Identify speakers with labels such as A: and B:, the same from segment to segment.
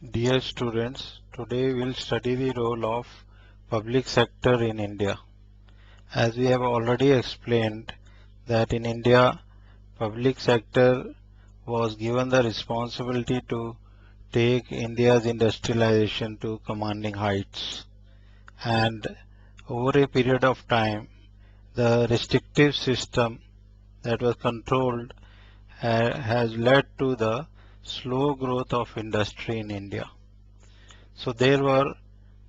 A: Dear students, today we'll study the role of public sector in India. As we have already explained that in India, public sector was given the responsibility to take India's industrialization to commanding heights. And over a period of time, the restrictive system that was controlled has led to the slow growth of industry in India. So there were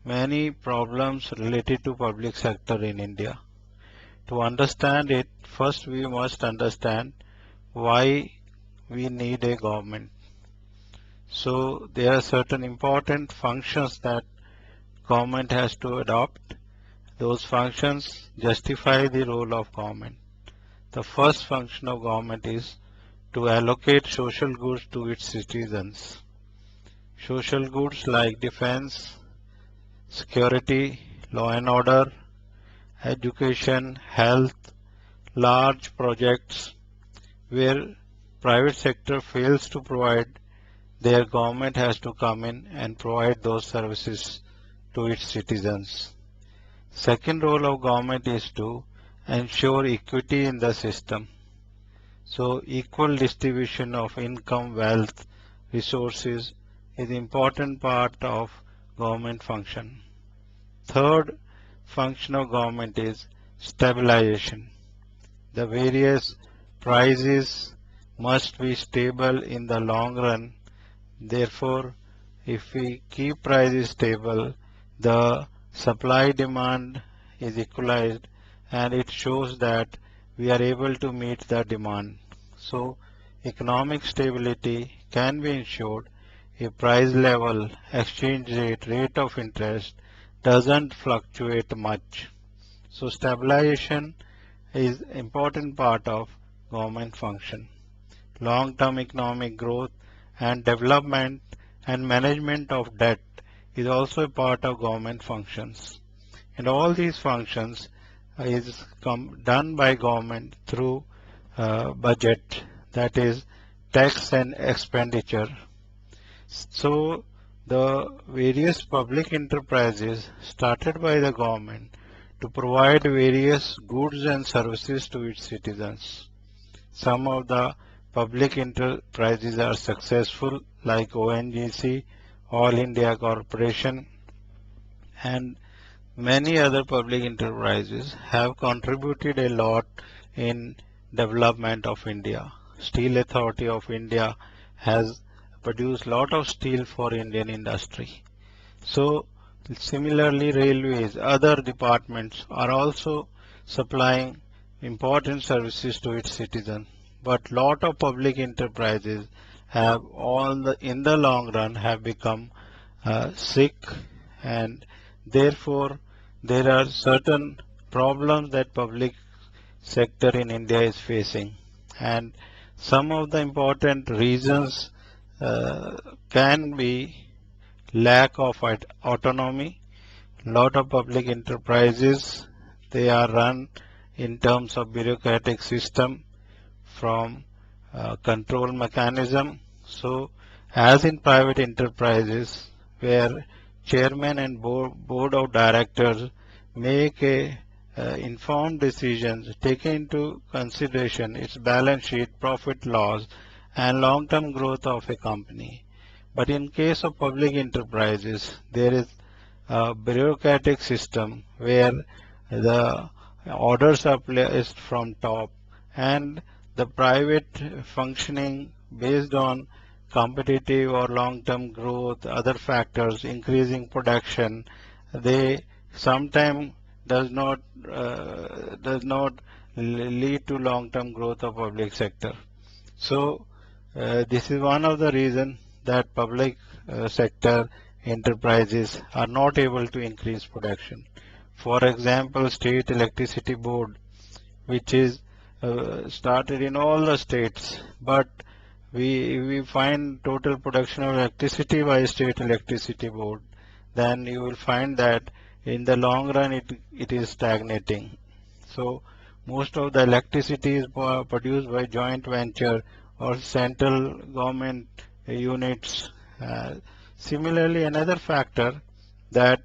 A: many problems related to public sector in India. To understand it, first we must understand why we need a government. So there are certain important functions that government has to adopt. Those functions justify the role of government. The first function of government is to allocate social goods to its citizens. Social goods like defense, security, law and order, education, health, large projects where private sector fails to provide, their government has to come in and provide those services to its citizens. Second role of government is to ensure equity in the system. So equal distribution of income, wealth, resources is important part of government function. Third function of government is stabilization. The various prices must be stable in the long run. Therefore, if we keep prices stable, the supply demand is equalized and it shows that we are able to meet the demand. So, economic stability can be ensured if price level, exchange rate, rate of interest doesn't fluctuate much. So, stabilization is important part of government function. Long-term economic growth and development and management of debt is also a part of government functions. And all these functions is done by government through budget, that is tax and expenditure. So the various public enterprises started by the government to provide various goods and services to its citizens. Some of the public enterprises are successful like ONGC, All India Corporation, and many other public enterprises have contributed a lot in development of India. Steel Authority of India has produced lot of steel for Indian industry. So similarly railways, other departments are also supplying important services to its citizens. But lot of public enterprises have in the long run have become sick, and therefore there are certain problems that public sector in India is facing, and some of the important reasons can be lack of autonomy. Lot of public enterprises, they are run in terms of bureaucratic system from control mechanism. So as in private enterprises where chairman and board of directors make a informed decisions taking into consideration its balance sheet, profit loss and long-term growth of a company. But in case of public enterprises, there is a bureaucratic system where the orders are placed from top, and the private functioning based on competitive or long-term growth, other factors, increasing production, they sometimes does not lead to long-term growth of public sector. So this is one of the reasons that public sector enterprises are not able to increase production. For example, State Electricity Board, which is started in all the states, but we find total production of electricity by State Electricity Board, then you will find that in the long run it is stagnating. So most of the electricity is produced by joint venture or central government units. Uh, Similarly, another factor that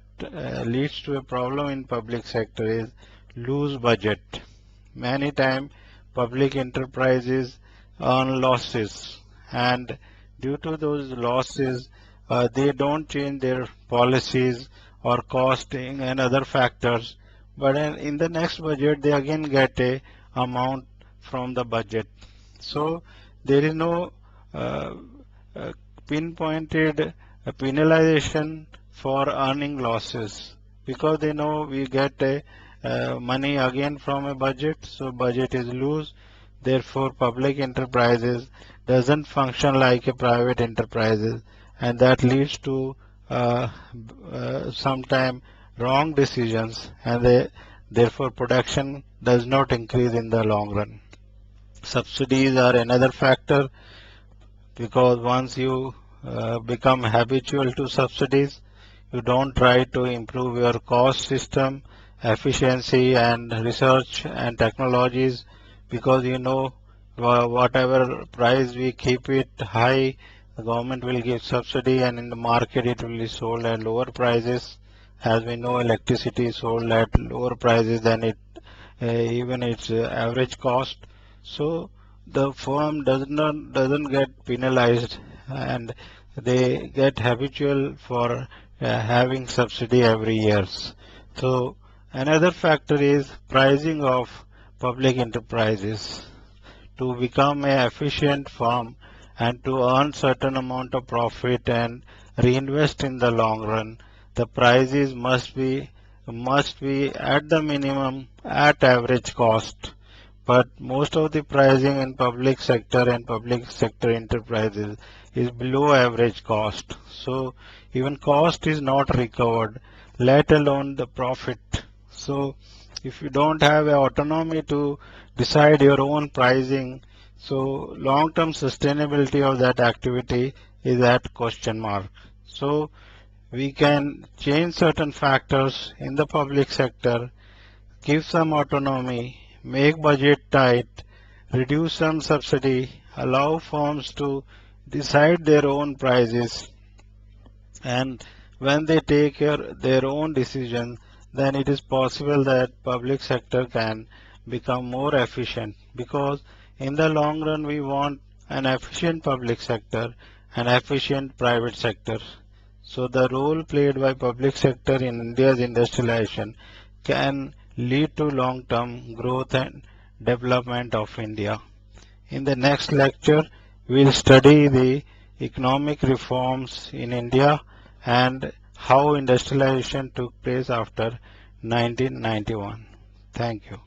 A: leads to a problem in public sector is loose budget. Many times public enterprises earn losses, and due to those losses they don't change their policies or costing and other factors, but in the next budget they again get a amount from the budget. So there is no uh, uh, pinpointed penalization for earning losses, because they know we get a money again from a budget, so budget is loose. Therefore, public enterprises doesn't function like a private enterprises, and that leads to sometime wrong decisions, and therefore production does not increase in the long run. Subsidies are another factor, because once you become habitual to subsidies, you don't try to improve your cost system, efficiency, and research and technologies, because you know whatever price we keep it high, the government will give subsidy, and in the market it will be sold at lower prices. As we know, electricity is sold at lower prices than even its average cost. So the firm doesn't get penalized, and they get habitual for having subsidy every year. So another factor is pricing of public enterprises. To become a efficient firm and to earn certain amount of profit and reinvest in the long run, the prices must be at the minimum at average cost. But most of the pricing in public sector and public sector enterprises is below average cost. So even cost is not recovered, let alone the profit. So if you don't have a autonomy to decide your own pricing, so long-term sustainability of that activity is at question mark. So we can change certain factors in the public sector, give some autonomy, make budget tight, reduce some subsidy, allow firms to decide their own prices, and when they take their own decision, then it is possible that public sector can become more efficient, because in the long run we want an efficient public sector and efficient private sector. So the role played by public sector in India's industrialization can lead to long-term growth and development of India. In the next lecture, we'll study the economic reforms in India and how industrialization took place after 1991. Thank you.